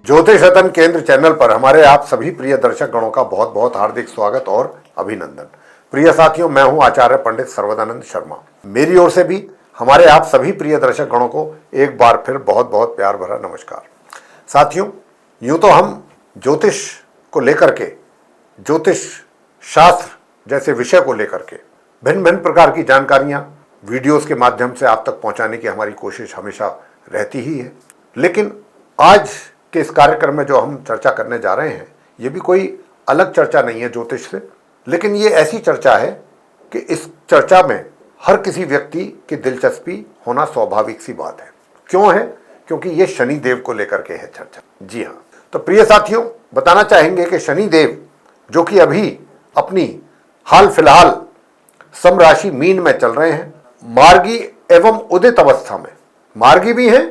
ज्योतिष रतन केंद्र चैनल पर हमारे आप सभी प्रिय दर्शक गणों का बहुत बहुत हार्दिक स्वागत और अभिनंदन। प्रिय साथियों, मैं हूं आचार्य पंडित सर्वदानंद शर्मा। मेरी ओर से भी हमारे आप सभी प्रिय दर्शक गणों को एक बार फिर बहुत बहुत प्यार भरा नमस्कार। साथियों, यूं तो हम ज्योतिष को लेकर के, ज्योतिष शास्त्र जैसे विषय को लेकर के भिन्न भिन्न प्रकार की जानकारियां वीडियोस के माध्यम से आप तक पहुंचाने की हमारी कोशिश हमेशा रहती ही है। लेकिन आज के इस कार्यक्रम में जो हम चर्चा करने जा रहे हैं, ये भी कोई अलग चर्चा नहीं है ज्योतिष से, लेकिन ये ऐसी चर्चा है कि इस चर्चा में हर किसी व्यक्ति की दिलचस्पी होना स्वाभाविक सी बात है। क्यों है? क्योंकि ये शनि देव को लेकर के है चर्चा। जी हाँ, तो प्रिय साथियों, बताना चाहेंगे कि शनि देव जो कि अभी अपनी हाल फिलहाल सम राशि मीन में चल रहे हैं, मार्गी एवं उदित अवस्था में, मार्गी भी हैं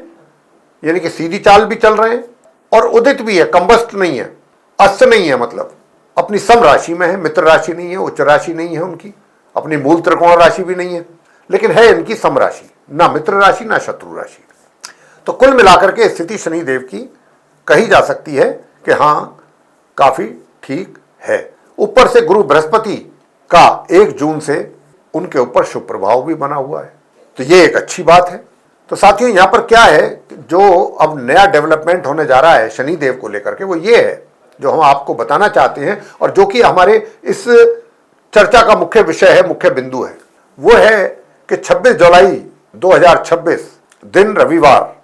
यानी कि सीधी चाल भी चल रहे हैं और उदित भी है, कंबस्ट नहीं है, अस्त नहीं है, मतलब अपनी सम राशि में है, मित्र राशि नहीं है, उच्च राशि नहीं है उनकी, अपनी मूल त्रिकोण राशि भी नहीं है, लेकिन है इनकी सम राशि, ना मित्र राशि ना शत्रु राशि। तो कुल मिलाकर के स्थिति शनि देव की कही जा सकती है कि हाँ, काफी ठीक है। ऊपर से गुरु बृहस्पति का 1 जून से उनके ऊपर शुभ प्रभाव भी बना हुआ है, तो ये एक अच्छी बात है। तो साथियों, यहाँ पर क्या है, जो अब नया डेवलपमेंट होने जा रहा है शनि देव को लेकर के, वो ये है जो हम आपको बताना चाहते हैं और जो कि हमारे इस चर्चा का मुख्य विषय है, मुख्य बिंदु है। वो है कि 26 जुलाई 2026 दिन रविवार,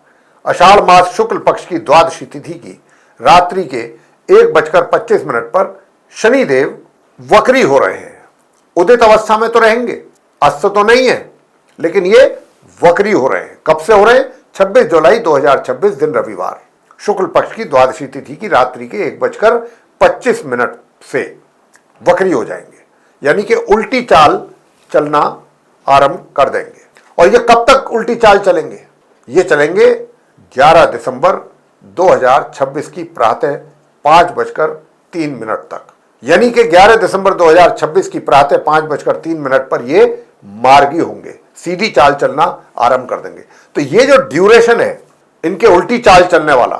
आषाढ़ मास शुक्ल पक्ष की द्वादशी तिथि की रात्रि के 1:25 पर शनि देव वक्री हो रहे हैं। उदित अवस्था में तो रहेंगे, अस्त तो नहीं है, लेकिन ये वक्री हो रहे हैं। कब से हो रहे हैं? 26 जुलाई 2026 दिन रविवार, शुक्ल पक्ष की द्वादशी तिथि की रात्रि के 1:25 से वक्री हो जाएंगे, यानी कि उल्टी चाल चलना आरंभ कर देंगे। और ये कब तक उल्टी चाल चलेंगे? ये चलेंगे 11 दिसंबर 2026 की प्रातः 5:03 तक, यानी कि 11 दिसंबर 2026 की प्रातः 5:03 पर ये मार्गी होंगे, सीधी चाल चलना आरंभ कर देंगे। तो ये जो ड्यूरेशन है इनके उल्टी चाल चलने वाला,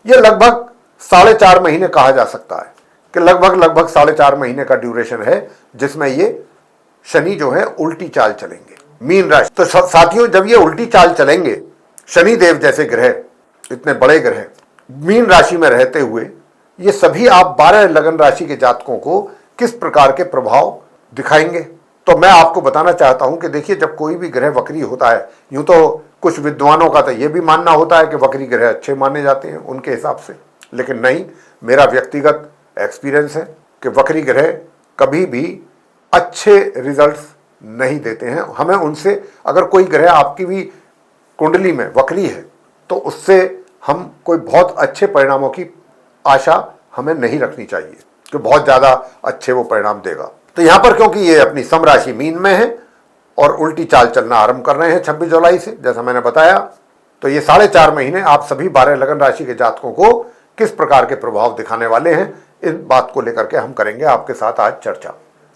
ये लगभग 4.5 महीने कहा जा सकता है कि लगभग 4.5 महीने का ड्यूरेशन है जिसमें ये शनि जो है उल्टी चाल चलेंगे मीन राशि। तो साथियों, जब ये उल्टी चाल चलेंगे, शनि देव जैसे ग्रह, इतने बड़े ग्रह मीन राशि में रहते हुए, ये सभी आप 12 लगन राशि के जातकों को किस प्रकार के प्रभाव दिखाएंगे, तो मैं आपको बताना चाहता हूं कि देखिए, जब कोई भी ग्रह वक्री होता है, यूं तो कुछ विद्वानों का तो यह भी मानना होता है कि वक्री ग्रह अच्छे माने जाते हैं उनके हिसाब से, लेकिन नहीं, मेरा व्यक्तिगत एक्सपीरियंस है कि वक्री ग्रह कभी भी अच्छे रिजल्ट्स नहीं देते हैं। हमें उनसे, अगर कोई ग्रह आपकी भी कुंडली में वक्री है तो उससे हम कोई बहुत अच्छे परिणामों की आशा हमें नहीं रखनी चाहिए कि बहुत ज़्यादा अच्छे वो परिणाम देगा। तो यहाँ पर क्योंकि ये अपनी सम राशि मीन में है और उल्टी चाल चलना आरंभ कर रहे हैं 26 जुलाई से, जैसा मैंने बताया, तो ये 4.5 महीने आप सभी 12 लगन राशि के जातकों को किस प्रकार के प्रभाव दिखाने वाले हैं, इस बात को लेकर के हम करेंगे आपके साथ आज चर्चा।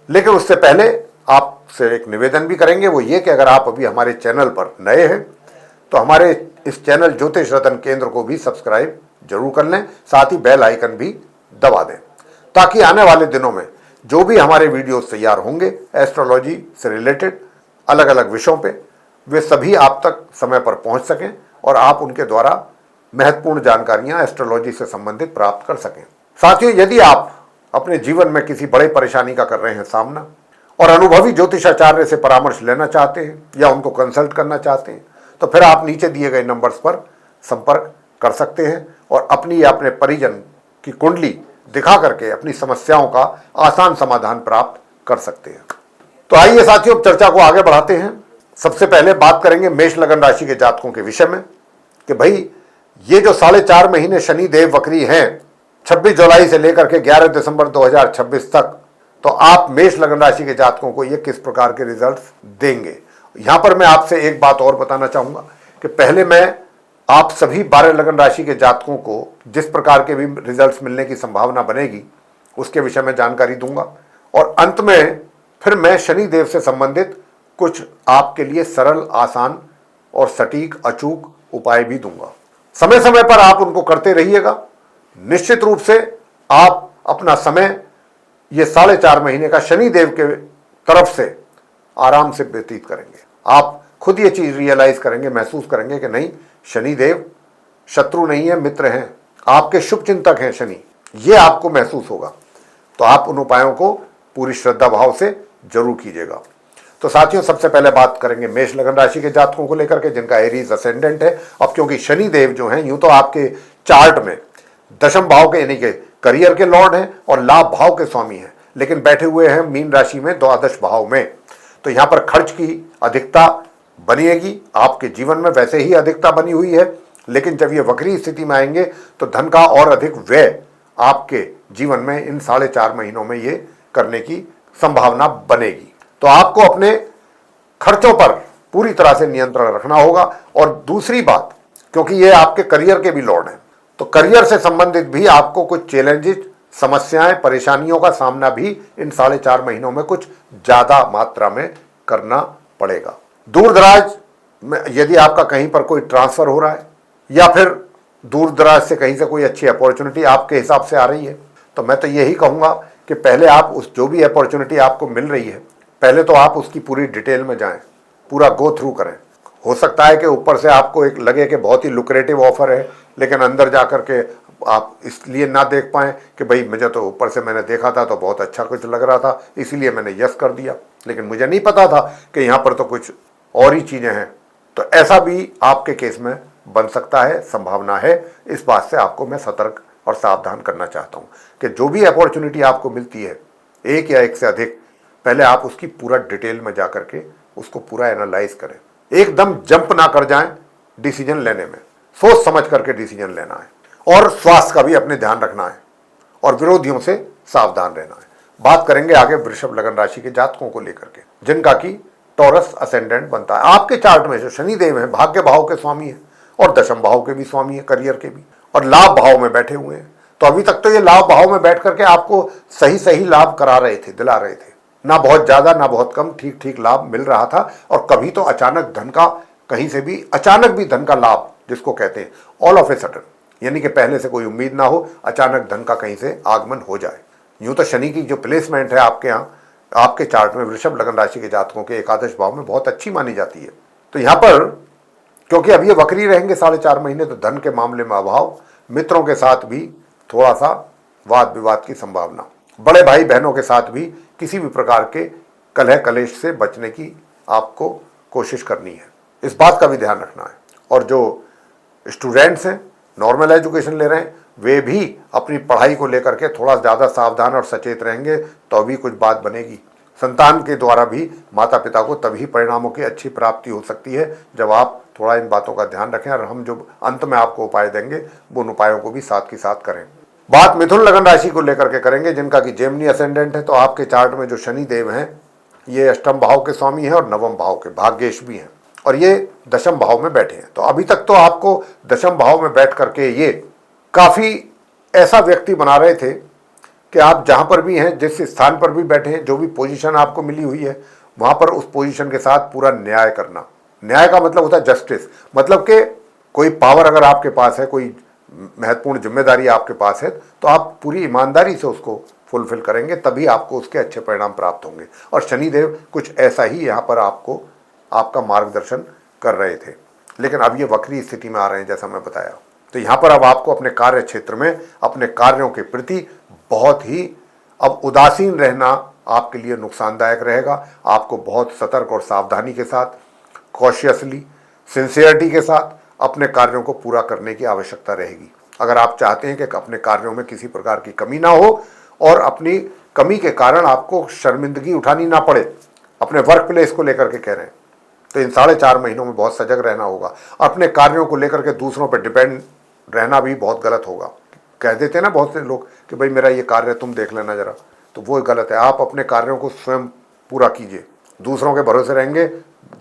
लेकिन उससे पहले आपसे एक निवेदन भी करेंगे, वो ये कि अगर आप अभी हमारे चैनल पर नए हैं तो हमारे इस चैनल ज्योतिष रतन केंद्र को भी सब्सक्राइब जरूर कर लें, साथ ही बेल आइकन भी दबा दें, ताकि आने वाले दिनों में जो भी हमारे वीडियोस तैयार होंगे एस्ट्रोलॉजी से रिलेटेड अलग अलग विषयों पे, वे सभी आप तक समय पर पहुंच सकें और आप उनके द्वारा महत्वपूर्ण जानकारियां एस्ट्रोलॉजी से संबंधित प्राप्त कर सकें। साथियों, यदि आप अपने जीवन में किसी बड़े परेशानी का कर रहे हैं सामना और अनुभवी ज्योतिषाचार्य से परामर्श लेना चाहते हैं या उनको कंसल्ट करना चाहते हैं, तो फिर आप नीचे दिए गए नंबर्स पर संपर्क कर सकते हैं और अपनी या अपने परिजन की कुंडली दिखा करके अपनी समस्याओं का आसान समाधान प्राप्त कर सकते हैं। तो आइए साथियों, चर्चा को आगे बढ़ाते हैं। सबसे पहले बात करेंगे मेष लगन राशि के जातकों के विषय में कि भाई, ये जो 4.5 महीने शनि देव वक्री हैं 26 जुलाई से लेकर के 11 दिसंबर 2026 तक, तो आप मेष लगन राशि के जातकों को ये किस प्रकार के रिजल्ट्स देंगे। यहां पर मैं आपसे एक बात और बताना चाहूंगा कि पहले मैं आप सभी 12 लगन राशि के जातकों को जिस प्रकार के भी रिजल्ट्स मिलने की संभावना बनेगी उसके विषय में जानकारी दूंगा, और अंत में फिर मैं शनि देव से संबंधित कुछ आपके लिए सरल, आसान और सटीक, अचूक उपाय भी दूंगा। समय समय पर आप उनको करते रहिएगा निश्चित रूप से आप अपना समय ये 4.5 महीने का शनि देव के तरफ से आराम से व्यतीत करेंगे। आप खुद ये चीज रियलाइज करेंगे, महसूस करेंगे कि नहीं, शनि देव शत्रु नहीं है, मित्र हैं, आपके शुभ चिंतक हैं शनि, ये आपको महसूस होगा। तो आप उन उपायों को पूरी श्रद्धा भाव से जरूर कीजिएगा। तो साथियों, सबसे पहले बात करेंगे मेष लगन राशि के जातकों को लेकर के जिनका एरीज असेंडेंट है। अब क्योंकि शनि देव जो हैं यूं तो आपके चार्ट में दशम भाव के यानी कि करियर के लॉर्ड हैं और लाभ भाव के स्वामी हैं, लेकिन बैठे हुए हैं मीन राशि में द्वादश भाव में। तो यहां पर खर्च की अधिकता बनेगी आपके जीवन में, वैसे ही अधिकता बनी हुई है, लेकिन जब ये वक्री स्थिति में आएंगे तो धन का और अधिक व्यय आपके जीवन में इन 4.5 महीनों में ये करने की संभावना बनेगी। तो आपको अपने खर्चों पर पूरी तरह से नियंत्रण रखना होगा। और दूसरी बात, क्योंकि ये आपके करियर के भी लॉर्ड हैं, तो करियर से संबंधित भी आपको कुछ चैलेंजेस, समस्याएं, परेशानियों का सामना भी इन 4.5 महीनों में कुछ ज्यादा मात्रा में करना पड़ेगा। दूर दराज में यदि आपका कहीं पर कोई ट्रांसफर हो रहा है या फिर दूर दराज से कहीं से कोई अच्छी अपॉर्चुनिटी आपके हिसाब से आ रही है, तो मैं तो यही कहूंगा कि पहले आप उस जो भी अपॉर्चुनिटी आपको मिल रही है, पहले तो आप उसकी पूरी डिटेल में जाएं, पूरा गो थ्रू करें। हो सकता है कि ऊपर से आपको एक लगे कि बहुत ही लुक्रेटिव ऑफर है, लेकिन अंदर जाकर के आप इसलिए ना देख पाएं कि भाई मुझे तो ऊपर से मैंने देखा था तो बहुत अच्छा कुछ लग रहा था, इसीलिए मैंने यस कर दिया, लेकिन मुझे नहीं पता था कि यहाँ पर तो कुछ और ही चीज़ें हैं। तो ऐसा भी आपके केस में बन सकता है, संभावना है। इस बात से आपको मैं सतर्क और सावधान करना चाहता हूँ कि जो भी अपॉर्चुनिटी आपको मिलती है, एक या एक से अधिक, पहले आप उसकी पूरा डिटेल में जा करके उसको पूरा एनालाइज करें। एकदम जंप ना कर जाएं डिसीजन लेने में, सोच समझ करके डिसीजन लेना है। और स्वास्थ्य का भी अपने ध्यान रखना है और विरोधियों से सावधान रहना है। बात करेंगे आगे वृषभ लगन राशि के जातकों को लेकर के जिनका की टॉरस असेंडेंट बनता है। आपके चार्ट में जो शनि देव हैं भाग्य भाव के स्वामी हैं और दशम भाव के भी स्वामी है, करियर के भी, और लाभ भाव में बैठे हुए हैं। तो अभी तक तो ये लाभ भाव में बैठ करके आपको सही सही लाभ करा रहे थे, दिला रहे थे, ना बहुत ज्यादा ना बहुत कम, ठीक ठीक लाभ मिल रहा था। और कभी तो अचानक धन का, कहीं से भी अचानक भी धन का लाभ जिसको कहते हैं ऑल ऑफ ए सडन, यानी कि पहले से कोई उम्मीद ना हो, अचानक धन का कहीं से आगमन हो जाए। यूं तो शनि की जो प्लेसमेंट है आपके यहाँ, आपके चार्ट में वृषभ लगन राशि के जातकों के एकादश भाव में बहुत अच्छी मानी जाती है। तो यहाँ पर क्योंकि अब ये वक्री रहेंगे 4.5 महीने, तो धन के मामले में अभाव, मित्रों के साथ भी थोड़ा सा वाद विवाद की संभावना, बड़े भाई बहनों के साथ भी किसी भी प्रकार के कलह कलेश से बचने की आपको कोशिश करनी है, इस बात का भी ध्यान रखना है। और जो स्टूडेंट्स हैं, नॉर्मल एजुकेशन ले रहे हैं, वे भी अपनी पढ़ाई को लेकर के थोड़ा ज़्यादा सावधान और सचेत रहेंगे तो भी कुछ बात बनेगी। संतान के द्वारा भी माता पिता को तभी परिणामों की अच्छी प्राप्ति हो सकती है जब आप थोड़ा इन बातों का ध्यान रखें, और हम जो अंत में आपको उपाय देंगे वो उन उपायों को भी साथ के साथ करें। बात मिथुन लगन राशि को लेकर के करेंगे जिनका कि जेमिनी असेंडेंट है। तो आपके चार्ट में जो शनि देव हैं ये अष्टम भाव के स्वामी हैं और नवम भाव के भाग्येश भी हैं, और ये दशम भाव में बैठे हैं। तो अभी तक तो आपको दशम भाव में बैठ करके ये काफ़ी ऐसा व्यक्ति बना रहे थे कि आप जहाँ पर भी हैं, जिस स्थान पर भी बैठे हैं, जो भी पोजीशन आपको मिली हुई है वहाँ पर उस पोजीशन के साथ पूरा न्याय करना। न्याय का मतलब होता है जस्टिस, मतलब कि कोई पावर अगर आपके पास है, कोई महत्वपूर्ण जिम्मेदारी आपके पास है, तो आप पूरी ईमानदारी से उसको फुलफिल करेंगे, तभी आपको उसके अच्छे परिणाम प्राप्त होंगे। और शनिदेव कुछ ऐसा ही यहाँ पर आपको आपका मार्गदर्शन कर रहे थे, लेकिन अब ये वक्री स्थिति में आ रहे हैं जैसा मैं बताया। तो यहाँ पर अब आपको अपने कार्य क्षेत्र में अपने कार्यों के प्रति बहुत ही अब उदासीन रहना आपके लिए नुकसानदायक रहेगा। आपको बहुत सतर्क और सावधानी के साथ, कॉशियसली, सिंसियरिटी के साथ अपने कार्यों को पूरा करने की आवश्यकता रहेगी। अगर आप चाहते हैं कि अपने कार्यों में किसी प्रकार की कमी ना हो और अपनी कमी के कारण आपको शर्मिंदगी उठानी ना पड़े, अपने वर्क प्लेस को लेकर के कह रहे हैं, तो इन 4.5 महीनों में बहुत सजग रहना होगा। अपने कार्यों को लेकर के दूसरों पर डिपेंड रहना भी बहुत गलत होगा। कह देते हैं ना बहुत से लोग कि भाई मेरा ये कार्य तुम देख लेना जरा, तो वो गलत है। आप अपने कार्यों को स्वयं पूरा कीजिए, दूसरों के भरोसे रहेंगे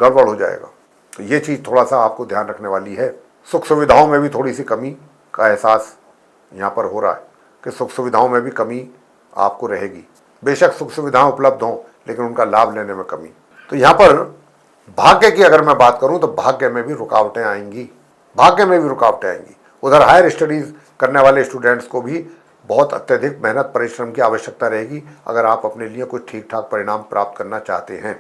गड़बड़ हो जाएगा। तो ये चीज़ थोड़ा सा आपको ध्यान रखने वाली है। सुख सुविधाओं में भी थोड़ी सी कमी का एहसास यहाँ पर हो रहा है कि सुख सुविधाओं में भी कमी आपको रहेगी। बेशक सुख सुविधाएं उपलब्ध हों, लेकिन उनका लाभ लेने में कमी। तो यहाँ पर भाग्य की अगर मैं बात करूँ तो भाग्य में भी रुकावटें आएंगी, भाग्य में भी रुकावटें आएंगी। उधर हायर स्टडीज़ करने वाले स्टूडेंट्स को भी बहुत अत्यधिक मेहनत परिश्रम की आवश्यकता रहेगी अगर आप अपने लिए कुछ ठीक ठाक परिणाम प्राप्त करना चाहते हैं।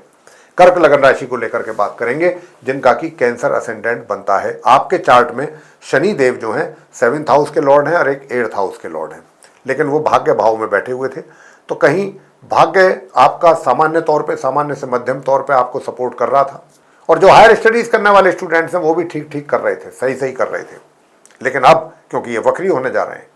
कर्क लगन राशि को लेकर के बात करेंगे, जिनका कि कैंसर असेंडेंट बनता है। आपके चार्ट में शनि देव जो हैं 7th हाउस के लॉर्ड हैं और एक 8th हाउस के लॉर्ड हैं, लेकिन वो भाग्य भाव में बैठे हुए थे। तो कहीं भाग्य आपका सामान्य तौर पे, सामान्य से मध्यम तौर पे आपको सपोर्ट कर रहा था, और जो हायर स्टडीज करने वाले स्टूडेंट्स हैं वो भी ठीक ठीक कर रहे थे, सही सही कर रहे थे। लेकिन अब क्योंकि ये वक्री होने जा रहे हैं,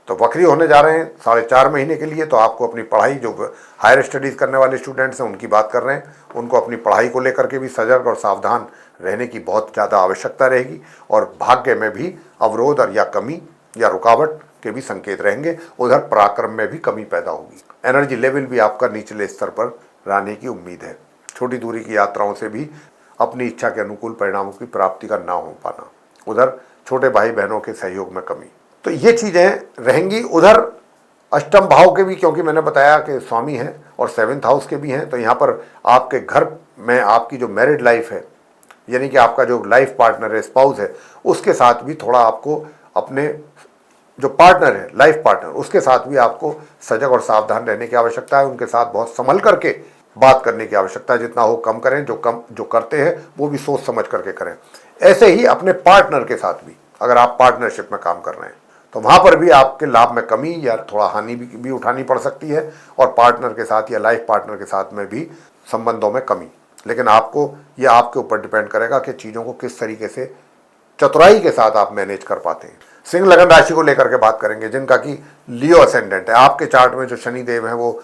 तो वक्री होने जा रहे हैं 4.5 महीने के लिए, तो आपको अपनी पढ़ाई, जो हायर स्टडीज़ करने वाले स्टूडेंट्स हैं उनकी बात कर रहे हैं, उनको अपनी पढ़ाई को लेकर के भी सजग और सावधान रहने की बहुत ज़्यादा आवश्यकता रहेगी। और भाग्य में भी अवरोध और या कमी या रुकावट के भी संकेत रहेंगे। उधर पराक्रम में भी कमी पैदा होगी। एनर्जी लेवल भी आपका निचले स्तर पर रहने की उम्मीद है। छोटी दूरी की यात्राओं से भी अपनी इच्छा के अनुकूल परिणामों की प्राप्ति का ना हो पाना, उधर छोटे भाई बहनों के सहयोग में कमी, तो ये चीज़ें रहेंगी। उधर अष्टम भाव के भी, क्योंकि मैंने बताया कि स्वामी हैं और 7th हाउस के भी हैं, तो यहाँ पर आपके घर में आपकी जो मैरिड लाइफ है, यानी कि आपका जो लाइफ पार्टनर है, स्पाउस है, उसके साथ भी थोड़ा आपको, अपने जो पार्टनर है, लाइफ पार्टनर, उसके साथ भी आपको सजग और सावधान रहने की आवश्यकता है। उनके साथ बहुत संभल करके बात करने की आवश्यकता है। जितना हो कम करें, जो करते हैं वो भी सोच समझ करके करें। ऐसे ही अपने पार्टनर के साथ भी, अगर आप पार्टनरशिप में काम कर रहे हैं तो वहाँ पर भी आपके लाभ में कमी या थोड़ा हानि भी उठानी पड़ सकती है, और पार्टनर के साथ या लाइफ पार्टनर के साथ में भी संबंधों में कमी। लेकिन आपको, ये आपके ऊपर डिपेंड करेगा कि चीज़ों को किस तरीके से चतुराई के साथ आप मैनेज कर पाते हैं। सिंह लगन राशि को लेकर के बात करेंगे, जिनका कि लियो असेंडेंट है। आपके चार्ट में जो शनि देव हैं वो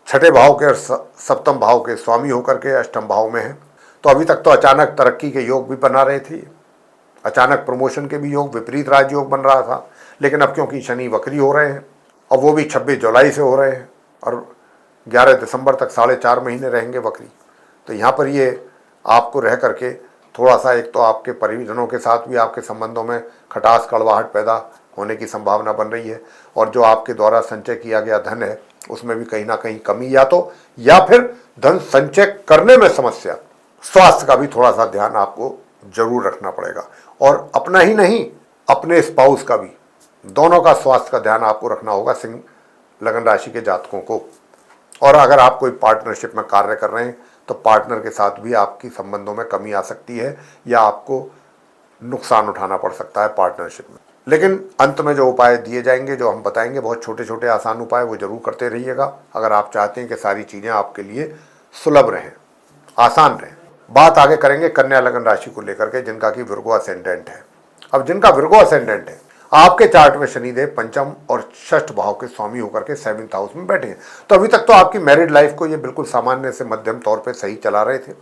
6ठे भाव के और 7th भाव के स्वामी होकर के 8म भाव में है। तो अभी तक तो अचानक तरक्की के योग भी बना रहे थे, अचानक प्रमोशन के भी योग, विपरीत राजयोग बन रहा था। लेकिन अब क्योंकि शनि वक्री हो रहे हैं, और वो भी 26 जुलाई से हो रहे हैं, और 11 दिसंबर तक 4.5 महीने रहेंगे वक्री, तो यहाँ पर ये आपको रह करके थोड़ा सा, एक तो आपके परिजनों के साथ भी आपके संबंधों में खटास कड़वाहट पैदा होने की संभावना बन रही है, और जो आपके द्वारा संचय किया गया धन है उसमें भी कहीं ना कहीं कमी, या फिर धन संचय करने में समस्या। स्वास्थ्य का भी थोड़ा सा ध्यान आपको जरूर रखना पड़ेगा, और अपना ही नहीं, अपने स्पाउस का भी, दोनों का स्वास्थ्य का ध्यान आपको रखना होगा सिंह लगन राशि के जातकों को। और अगर आप कोई पार्टनरशिप में कार्य कर रहे हैं तो पार्टनर के साथ भी आपकी संबंधों में कमी आ सकती है, या आपको नुकसान उठाना पड़ सकता है पार्टनरशिप में। लेकिन अंत में जो उपाय दिए जाएंगे, जो हम बताएंगे, बहुत छोटे छोटे आसान उपाय, वो जरूर करते रहिएगा अगर आप चाहते हैं कि सारी चीज़ें आपके लिए सुलभ रहें, आसान रहें। बात आगे करेंगे कन्या लगन राशि को लेकर के, जिनका कि विर्गो असेंडेंट है। अब जिनका विर्गो असेंडेंट है, आपके चार्ट में शनिदेव 5म और 6ठ भाव के स्वामी होकर के 7th हाउस में बैठे हैं। तो अभी तक तो आपकी मैरिड लाइफ को ये बिल्कुल सामान्य से मध्यम तौर पे सही चला रहे थे,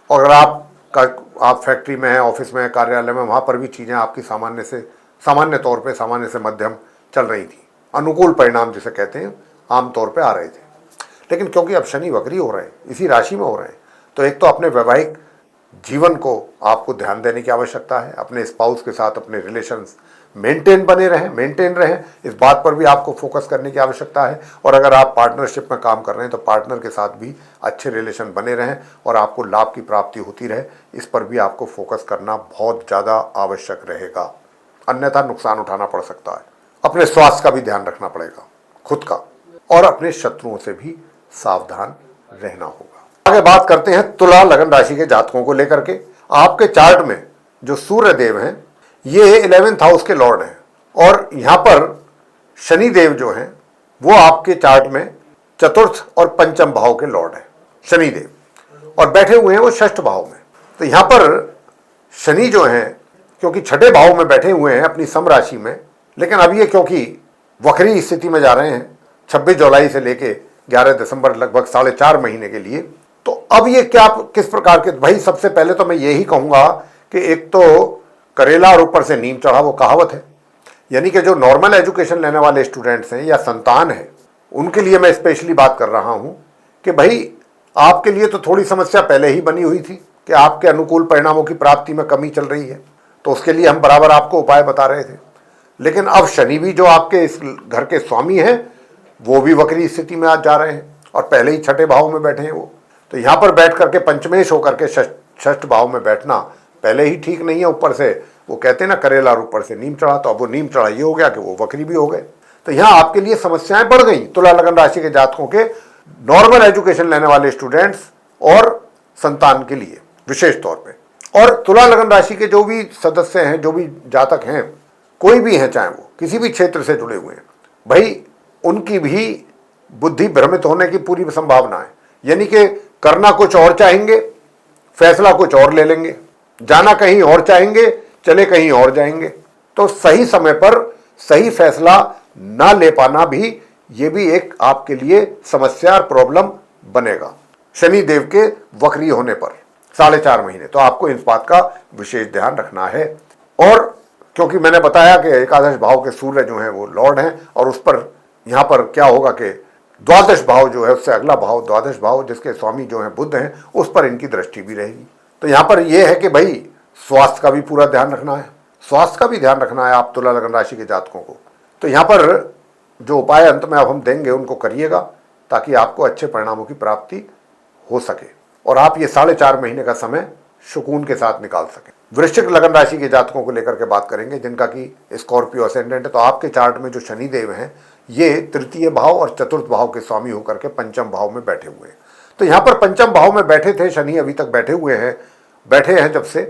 और अगर आप फैक्ट्री में हैं, ऑफिस में हैं, कार्यालय में, वहाँ पर भी चीज़ें आपकी सामान्य तौर पे, सामान्य से मध्यम चल रही थी। अनुकूल परिणाम जिसे कहते हैं आमतौर पर आ रहे थे। लेकिन क्योंकि अब शनि वक्री हो रहे हैं, इसी राशि में हो रहे हैं, तो एक तो अपने वैवाहिक जीवन को आपको ध्यान देने की आवश्यकता है। अपने स्पाउस के साथ अपने रिलेशंस मेंटेन रहें, इस बात पर भी आपको फोकस करने की आवश्यकता है। और अगर आप पार्टनरशिप में काम कर रहे हैं तो पार्टनर के साथ भी अच्छे रिलेशन बने रहें और आपको लाभ की प्राप्ति होती रहे, इस पर भी आपको फोकस करना बहुत ज़्यादा आवश्यक रहेगा, अन्यथा नुकसान उठाना पड़ सकता है। अपने स्वास्थ्य का भी ध्यान रखना पड़ेगा, खुद का, और अपने शत्रुओं से भी सावधान रहना होगा। आगे बात करते हैं तुला लगन राशि के जातकों को लेकर के। आपके चार्ट में जो सूर्य देव हैं, ये 11th हाउस के लॉर्ड हैं, और यहाँ पर शनि देव जो हैं वो आपके चार्ट में 4th और 5म भाव के लॉर्ड हैं शनि देव, और बैठे हुए हैं वो 6ठ भाव में। तो यहाँ पर शनि जो हैं, क्योंकि 6ठे भाव में बैठे हुए हैं अपनी सम राशि में, लेकिन अब ये क्योंकि वक्री स्थिति में जा रहे हैं 26 जुलाई से लेके 11 दिसंबर, लगभग 4.5 महीने के लिए, तो अब ये क्या, किस प्रकार के, भाई सबसे पहले तो मैं यही कहूँगा कि एक तो करेला और ऊपर से नीम चढ़ा, वो कहावत है। यानी कि जो नॉर्मल एजुकेशन लेने वाले स्टूडेंट्स हैं या संतान हैं, उनके लिए मैं स्पेशली बात कर रहा हूं कि भाई आपके लिए तो थोड़ी समस्या पहले ही बनी हुई थी कि आपके अनुकूल परिणामों की प्राप्ति में कमी चल रही है, तो उसके लिए हम बराबर आपको उपाय बता रहे थे। लेकिन अब शनि भी जो आपके इस घर के स्वामी हैं वो भी वक्री स्थिति में आज जा रहे हैं, और पहले ही 6ठे भाव में बैठे हैं वो। तो यहाँ पर बैठ करके पंचमेश होकर के 6ठ भाव में बैठना पहले ही ठीक नहीं है, ऊपर से वो कहते हैं ना करेला ऊपर से नीम चढ़ा, तो अब वो नीम चढ़ा ये हो गया कि वो वक्री भी हो गए। तो यहाँ आपके लिए समस्याएं बढ़ गई तुला लगन राशि के जातकों के, नॉर्मल एजुकेशन लेने वाले स्टूडेंट्स और संतान के लिए विशेष तौर पे। और तुला लगन राशि के जो भी सदस्य हैं, जो भी जातक हैं, कोई भी हैं, चाहे वो किसी भी क्षेत्र से जुड़े हुए हैं, भाई उनकी भी बुद्धि भ्रमित होने की पूरी संभावना है। यानी कि करना कुछ और चाहेंगे, फैसला कुछ और ले लेंगे, जाना कहीं और चाहेंगे, चले कहीं और जाएंगे। तो सही समय पर सही फैसला ना ले पाना भी, ये भी एक आपके लिए समस्या और प्रॉब्लम बनेगा शनि देव के वक्री होने पर 4.5 महीने। तो आपको इस बात का विशेष ध्यान रखना है। और क्योंकि मैंने बताया कि एकादश भाव के सूर्य जो हैं वो लॉर्ड हैं, और उस पर यहाँ पर क्या होगा कि द्वादश भाव जो है उससे अगला भाव द्वादश भाव जिसके स्वामी जो हैं बुध हैं, उस पर इनकी दृष्टि भी रहेगी। तो यहाँ पर यह है कि भाई स्वास्थ्य का भी पूरा ध्यान रखना है, स्वास्थ्य का भी ध्यान रखना है आप तुला लगन राशि के जातकों को। तो यहाँ पर जो उपाय अंत में अब हम देंगे उनको करिएगा, ताकि आपको अच्छे परिणामों की प्राप्ति हो सके और आप ये 4.5 महीने का समय सुकून के साथ निकाल सकें। वृश्चिक लगन राशि के जातकों को लेकर के बात करेंगे, जिनका कि स्कॉर्पियो असेंडेंट है। तो आपके चार्ट में जो शनि देव हैं ये तृतीय भाव और चतुर्थ भाव के स्वामी होकर के पंचम भाव में बैठे हुए हैं। तो यहाँ पर पंचम भाव में बैठे थे शनि, अभी तक बैठे हैं जब से,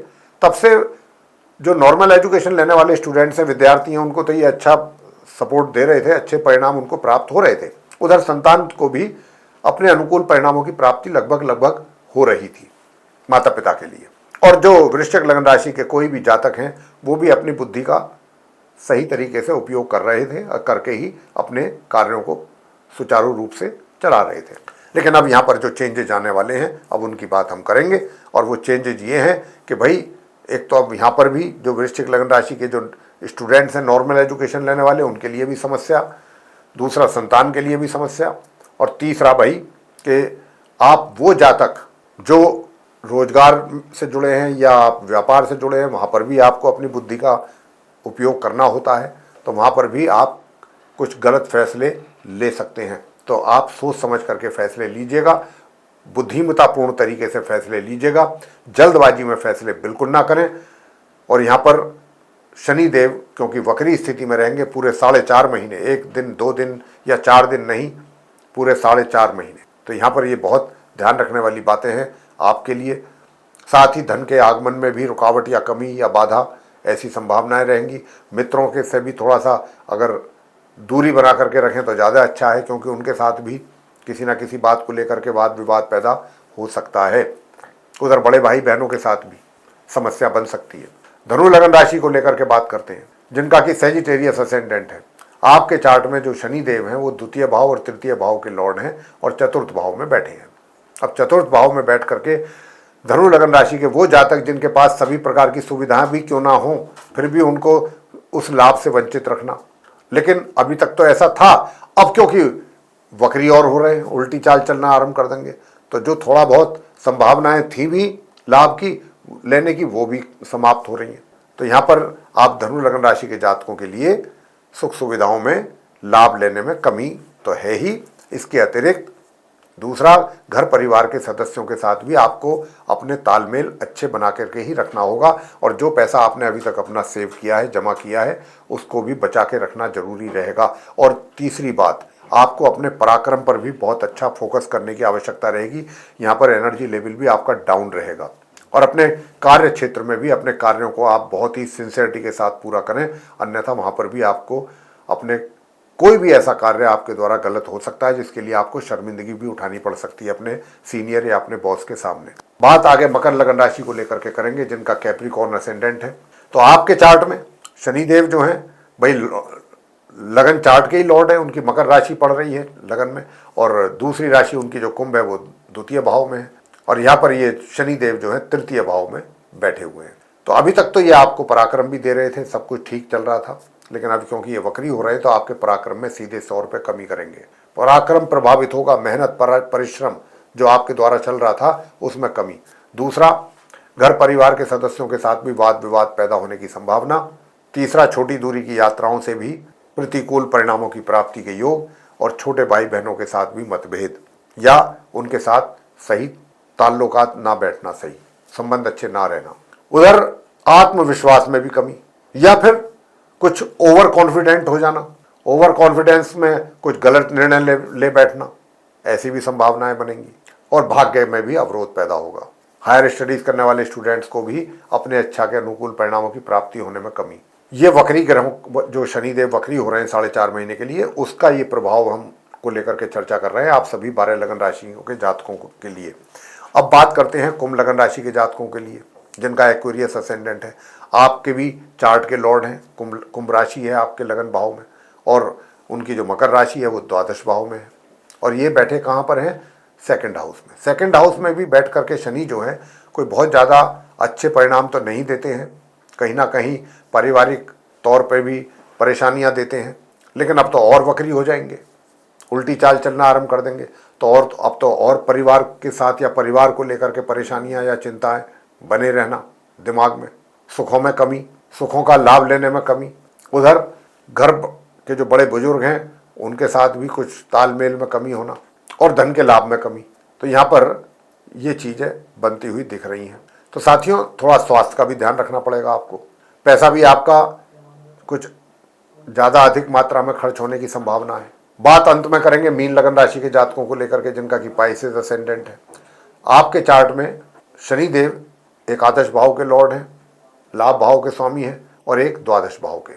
तब से जो नॉर्मल एजुकेशन लेने वाले स्टूडेंट्स हैं, विद्यार्थी हैं, उनको तो ये अच्छा सपोर्ट दे रहे थे, अच्छे परिणाम उनको प्राप्त हो रहे थे। उधर संतान को भी अपने अनुकूल परिणामों की प्राप्ति लगभग हो रही थी माता पिता के लिए। और जो वृश्चिक लगन राशि के कोई भी जातक हैं वो भी अपनी बुद्धि का सही तरीके से उपयोग कर रहे थे और करके ही अपने कार्यों को सुचारू रूप से चला रहे थे। लेकिन अब यहाँ पर जो चेंजेज आने वाले हैं अब उनकी बात हम करेंगे। और वो चेंजेज ये हैं कि भाई एक तो अब यहाँ पर भी जो वृश्चिक लगन राशि के जो स्टूडेंट्स हैं नॉर्मल एजुकेशन लेने वाले, उनके लिए भी समस्या, दूसरा संतान के लिए भी समस्या, और तीसरा भाई कि आप वो जातक जो रोजगार से जुड़े हैं या आप व्यापार से जुड़े हैं, वहाँ पर भी आपको अपनी बुद्धि का उपयोग करना होता है। तो वहाँ पर भी आप कुछ गलत फैसले ले सकते हैं। तो आप सोच समझ करके फैसले लीजिएगा, बुद्धिमत्तापूर्ण तरीके से फैसले लीजिएगा, जल्दबाजी में फैसले बिल्कुल ना करें। और यहाँ पर शनि देव क्योंकि वक्री स्थिति में रहेंगे पूरे 4.5 महीने, 1 दिन 2 दिन या 4 दिन नहीं, पूरे 4.5 महीने। तो यहाँ पर ये बहुत ध्यान रखने वाली बातें हैं आपके लिए। साथ ही धन के आगमन में भी रुकावट या कमी या बाधा ऐसी संभावनाएं रहेंगी। मित्रों के से भी थोड़ा सा अगर दूरी बना करके रखें तो ज़्यादा अच्छा है, क्योंकि उनके साथ भी किसी ना किसी बात को लेकर के वाद विवाद पैदा हो सकता है। उधर बड़े भाई बहनों के साथ भी समस्या बन सकती है। धनु लगन राशि को लेकर के बात करते हैं, जिनका कि सैजिटेरियस असेंडेंट है। आपके चार्ट में जो शनि देव हैं वो द्वितीय भाव और तृतीय भाव के लॉर्ड हैं और चतुर्थ भाव में बैठे हैं। अब चतुर्थ भाव में बैठ करके धनु लगन राशि के वो जातक जिनके पास सभी प्रकार की सुविधाएं भी क्यों ना हो, फिर भी उनको उस लाभ से वंचित रखना। लेकिन अभी तक तो ऐसा था, अब क्योंकि वक्री और हो रहे हैं, उल्टी चाल चलना आरंभ कर देंगे, तो जो थोड़ा बहुत संभावनाएं थी भी लाभ की लेने की, वो भी समाप्त हो रही हैं। तो यहाँ पर आप धनु लगन राशि के जातकों के लिए सुख सुविधाओं में लाभ लेने में कमी तो है ही। इसके अतिरिक्त दूसरा, घर परिवार के सदस्यों के साथ भी आपको अपने तालमेल अच्छे बना करके ही रखना होगा। और जो पैसा आपने अभी तक अपना सेव किया है, जमा किया है, उसको भी बचा के रखना जरूरी रहेगा। और तीसरी बात, आपको अपने पराक्रम पर भी बहुत अच्छा फोकस करने की आवश्यकता रहेगी। यहाँ पर एनर्जी लेवल भी आपका डाउन रहेगा। और अपने कार्य क्षेत्र में भी अपने कार्यों को आप बहुत ही सिंसियरिटी के साथ पूरा करें, अन्यथा वहाँ पर भी आपको अपने कोई भी ऐसा कार्य आपके द्वारा गलत हो सकता है जिसके लिए आपको शर्मिंदगी भी उठानी पड़ सकती है अपने सीनियर या अपने बॉस के सामने। बात आगे मकर लगन राशि को लेकर के करेंगे, जिनका कैप्रिकॉर्न असेंडेंट है। तो आपके चार्ट में शनिदेव जो हैं भाई लगन चार्ट के ही लॉर्ड है, उनकी मकर राशि पड़ रही है लगन में, और दूसरी राशि उनकी जो कुंभ है वो द्वितीय भाव में है। और यहाँ पर ये शनिदेव जो है तृतीय भाव में बैठे हुए हैं। तो अभी तक तो ये आपको पराक्रम भी दे रहे थे, सब कुछ ठीक चल रहा था। लेकिन अब क्योंकि ये वक्री हो रहे हैं तो आपके पराक्रम में सीधे 100 रुपये कमी करेंगे। पराक्रम प्रभावित होगा, मेहनत परिश्रम जो आपके द्वारा चल रहा था उसमें कमी। दूसरा, घर परिवार के सदस्यों के साथ भी वाद विवाद पैदा होने की संभावना। तीसरा, छोटी दूरी की यात्राओं से भी प्रतिकूल परिणामों की प्राप्ति के योग। और छोटे भाई बहनों के साथ भी मतभेद या उनके साथ सही ताल्लुकात ना बैठना, सही संबंध अच्छे ना रहना। उधर आत्मविश्वास में भी कमी, या फिर कुछ ओवर कॉन्फिडेंट हो जाना, ओवर कॉन्फिडेंस में कुछ गलत निर्णय ले बैठना, ऐसी भी संभावनाएं बनेंगी। और भाग्य में भी अवरोध पैदा होगा। हायर स्टडीज करने वाले स्टूडेंट्स को भी अपने इच्छा के अनुकूल परिणामों की प्राप्ति होने में कमी। ये वक्री ग्रह जो शनिदेव वक्री हो रहे हैं 4.5 महीने के लिए, उसका ये प्रभाव हम को लेकर के चर्चा कर रहे हैं आप सभी 12 लगन राशियों के जातकों के लिए। अब बात करते हैं कुंभ लगन राशि के जातकों के लिए, जिनका एक्वेरियस असेंडेंट है। आपके भी चार्ट के लॉर्ड हैं, कुंभ राशि है आपके लगन भाव में, और उनकी जो मकर राशि है वो द्वादश भाव में है। और ये बैठे कहाँ पर हैं? सेकंड हाउस में। सेकंड हाउस में भी बैठ करके शनि जो है कोई बहुत ज़्यादा अच्छे परिणाम तो नहीं देते हैं, कहीं ना कहीं पारिवारिक तौर पे भी परेशानियां देते हैं। लेकिन अब तो और वक्री हो जाएंगे, उल्टी चाल चलना आरंभ कर देंगे, तो अब तो और परिवार के साथ या परिवार को लेकर के परेशानियां या चिंताएं बने रहना दिमाग में। सुखों में कमी, सुखों का लाभ लेने में कमी। उधर घर के जो बड़े बुजुर्ग हैं उनके साथ भी कुछ तालमेल में कमी होना, और धन के लाभ में कमी। तो यहाँ पर ये चीज़ें बनती हुई दिख रही हैं। तो साथियों, थोड़ा स्वास्थ्य का भी ध्यान रखना पड़ेगा आपको। पैसा भी आपका कुछ ज़्यादा अधिक मात्रा में खर्च होने की संभावना है। बात अंत में करेंगे मीन लगन राशि के जातकों को लेकर के, जिनका कि पाइसेस असेंडेंट है। आपके चार्ट में शनिदेव एकादश भाव के लॉर्ड हैं, लाभ भाव के स्वामी हैं, और एक द्वादश भाव के,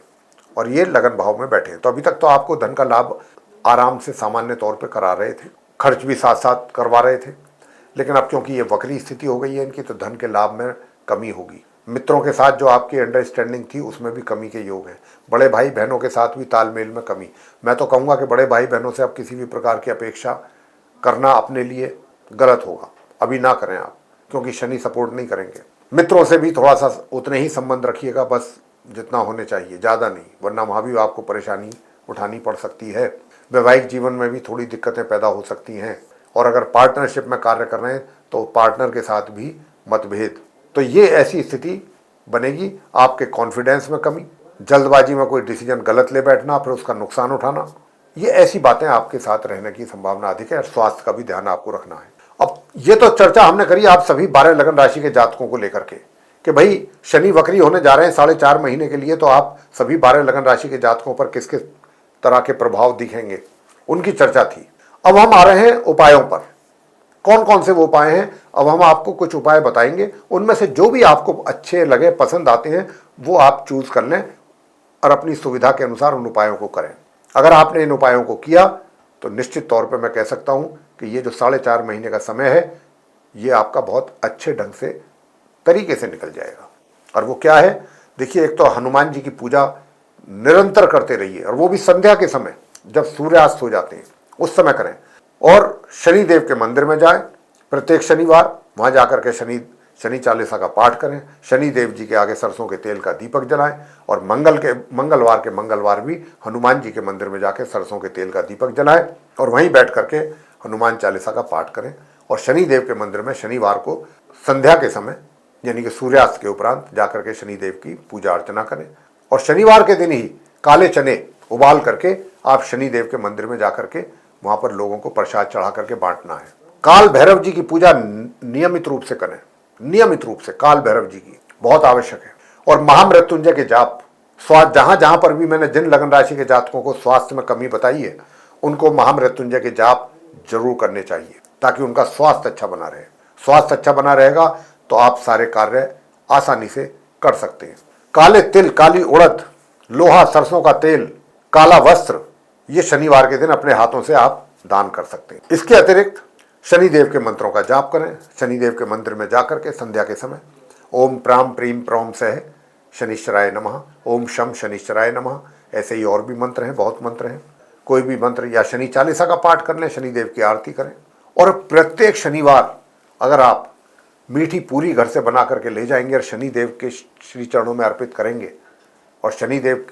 और ये लगन भाव में बैठे हैं। तो अभी तक तो आपको धन का लाभ आराम से सामान्य तौर पे करा रहे थे, खर्च भी साथ साथ करवा रहे थे। लेकिन अब क्योंकि ये वक्री स्थिति हो गई है इनकी, तो धन के लाभ में कमी होगी। मित्रों के साथ जो आपकी अंडरस्टैंडिंग थी उसमें भी कमी के योग हैं। बड़े भाई बहनों के साथ भी तालमेल में कमी। मैं तो कहूँगा कि बड़े भाई बहनों से अब किसी भी प्रकार की अपेक्षा करना अपने लिए गलत होगा, अभी ना करें आप, क्योंकि शनि सपोर्ट नहीं करेंगे। मित्रों से भी थोड़ा सा उतने ही संबंध रखिएगा, बस जितना होने चाहिए, ज़्यादा नहीं, वरना वहाँ भी आपको परेशानी उठानी पड़ सकती है। वैवाहिक जीवन में भी थोड़ी दिक्कतें पैदा हो सकती हैं, और अगर पार्टनरशिप में कार्य कर रहे हैं तो पार्टनर के साथ भी मतभेद। तो ये ऐसी स्थिति बनेगी। आपके कॉन्फिडेंस में कमी, जल्दबाजी में कोई डिसीजन गलत ले बैठना, फिर उसका नुकसान उठाना, ये ऐसी बातें आपके साथ रहने की संभावना अधिक है। और स्वास्थ्य का भी ध्यान आपको रखना है। अब ये तो चर्चा हमने करी आप सभी 12 लगन राशि के जातकों को लेकर के, कि भाई शनि वक्री होने जा रहे हैं 4.5 महीने के लिए, तो आप सभी 12 लगन राशि के जातकों पर किस किस तरह के प्रभाव दिखेंगे, उनकी चर्चा थी। अब हम आ रहे हैं उपायों पर। कौन कौन से वो उपाय हैं, अब हम आपको कुछ उपाय बताएंगे। उनमें से जो भी आपको अच्छे लगे, पसंद आते हैं, वो आप चूज कर लें और अपनी सुविधा के अनुसार उन उपायों को करें। अगर आपने इन उपायों को किया तो निश्चित तौर पे मैं कह सकता हूं कि ये जो 4.5 महीने का समय है, ये आपका बहुत अच्छे ढंग से तरीके से निकल जाएगा। और वो क्या है, देखिए, एक तो हनुमान जी की पूजा निरंतर करते रहिए, और वो भी संध्या के समय जब सूर्यास्त हो जाते हैं उस समय करें। और शनिदेव के मंदिर में जाएं प्रत्येक शनिवार, वहां जाकर के शनि चालीसा का पाठ करें। शनिदेव जी के आगे सरसों के तेल का दीपक जलाएं, और मंगलवार के मंगलवार भी हनुमान जी के मंदिर में जाकर सरसों के तेल का दीपक जलाएं, और वहीं बैठ करके हनुमान चालीसा का पाठ करें। और शनिदेव के मंदिर में शनिवार को संध्या के समय, यानी कि सूर्यास्त के उपरांत, जाकर के शनिदेव की पूजा अर्चना करें। और शनिवार के दिन ही काले चने उबाल करके आप शनिदेव के मंदिर में जाकर के वहां पर लोगों को प्रसाद चढ़ा करके बांटना है। काल भैरव जी की पूजा नियमित रूप से करें, नियमित रूप से काल भैरव जी की बहुत आवश्यक है। और महामृत्युंजय के जाप, जहां जहां पर भी मैंने जिन लगन राशि के जातकों को स्वास्थ्य में कमी बताई है, उनको महामृत्युंजय के जाप जरूर करने चाहिए, ताकि उनका स्वास्थ्य अच्छा बना रहे। स्वास्थ्य अच्छा बना रहेगा तो आप सारे कार्य आसानी से कर सकते हैं। काले तिल, काली उड़द, लोहा, सरसों का तेल, काला वस्त्र, ये शनिवार के दिन अपने हाथों से आप दान कर सकते हैं। इसके अतिरिक्त शनिदेव के मंत्रों का जाप करें। शनिदेव के मंदिर में जाकर के संध्या के समय ओम प्राम प्रीम प्रौम सह शनिश्चराय नमः, ओम शम शनिश्चराय नमः, ऐसे ही और भी मंत्र हैं, बहुत मंत्र हैं। कोई भी मंत्र या शनि चालीसा का पाठ कर लें, शनिदेव की आरती करें। और प्रत्येक शनिवार अगर आप मीठी पूरी घर से बना करके ले जाएंगे और शनिदेव के श्री चरणों में अर्पित करेंगे, और शनिदेव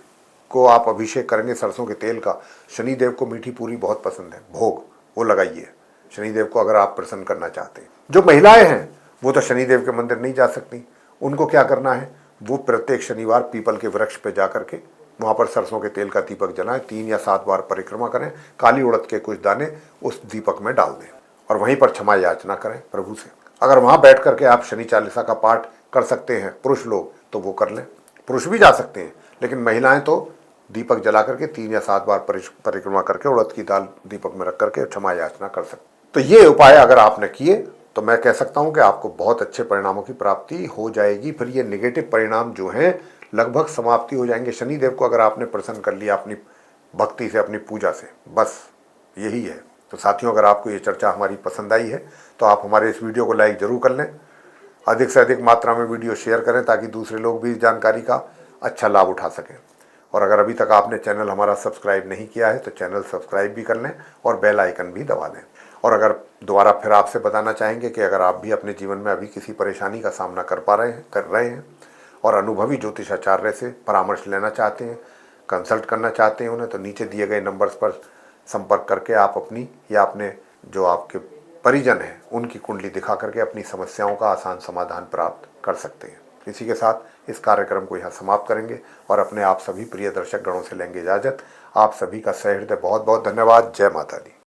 को आप अभिषेक करेंगे सरसों के तेल का। शनिदेव को मीठी पूरी बहुत पसंद है, भोग वो लगाइए शनिदेव को, अगर आप प्रसन्न करना चाहते हैं। जो महिलाएं हैं वो तो शनिदेव के मंदिर नहीं जा सकती, उनको क्या करना है, वो प्रत्येक शनिवार पीपल के वृक्ष पे जा करके वहाँ पर सरसों के तेल का दीपक जलाएं, 3 या 7 बार परिक्रमा करें, काली उड़द के कुछ दाने उस दीपक में डाल दें, और वहीं पर क्षमा याचना करें प्रभु से। अगर वहाँ बैठ करके आप शनि चालीसा का पाठ कर सकते हैं पुरुष लोग, तो वो कर लें। पुरुष भी जा सकते हैं, लेकिन महिलाएं तो दीपक जला करके 3 या 7 बार परिक्रमा करके उड़द की दाल दीपक में रख करके क्षमा याचना कर सकते। तो ये उपाय अगर आपने किए तो मैं कह सकता हूं कि आपको बहुत अच्छे परिणामों की प्राप्ति हो जाएगी। फिर ये नेगेटिव परिणाम जो हैं लगभग समाप्ति हो जाएंगे। शनिदेव को अगर आपने प्रसन्न कर लिया अपनी भक्ति से, अपनी पूजा से, बस यही है। तो साथियों, अगर आपको ये चर्चा हमारी पसंद आई है तो आप हमारे इस वीडियो को लाइक जरूर कर लें, अधिक से अधिक मात्रा में वीडियो शेयर करें ताकि दूसरे लोग भी इस जानकारी का अच्छा लाभ उठा सकें। और अगर अभी तक आपने चैनल हमारा सब्सक्राइब नहीं किया है तो चैनल सब्सक्राइब भी कर लें और बेल आइकन भी दबा दें। और अगर दोबारा फिर आपसे बताना चाहेंगे कि अगर आप भी अपने जीवन में अभी किसी परेशानी का सामना कर रहे हैं और अनुभवी ज्योतिषाचार्य से परामर्श लेना चाहते हैं, कंसल्ट करना चाहते हैं उन्हें, तो नीचे दिए गए नंबर्स पर संपर्क करके आप अपनी या अपने जो आपके परिजन हैं उनकी कुंडली दिखा करके अपनी समस्याओं का आसान समाधान प्राप्त कर सकते हैं। इसी के साथ इस कार्यक्रम को यहाँ समाप्त करेंगे और अपने आप सभी प्रिय दर्शक गणों से लेंगे इजाजत। आप सभी का सहृदय बहुत बहुत धन्यवाद। जय माता दी।